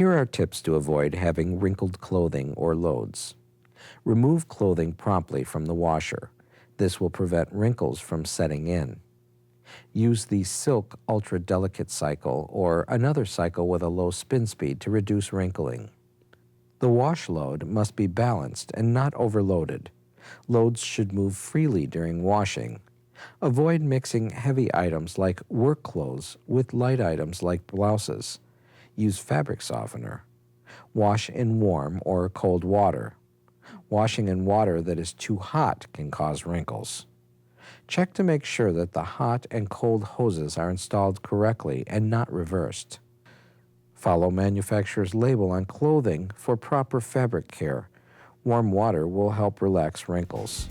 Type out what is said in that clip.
Here are tips to avoid having wrinkled clothing or loads. Remove clothing promptly from the washer. This will prevent wrinkles from setting in. Use the Silk Ultra Delicate cycle or another cycle with a low spin speed to reduce wrinkling. The wash load must be balanced and not overloaded. Loads should move freely during washing. Avoid mixing heavy items like work clothes with light items like blouses. Use fabric softener. Wash in warm or cold water. Washing in water that is too hot can cause wrinkles. Check to make sure that the hot and cold hoses are installed correctly and not reversed. Follow manufacturer's label on clothing for proper fabric care. Warm water will help relax wrinkles.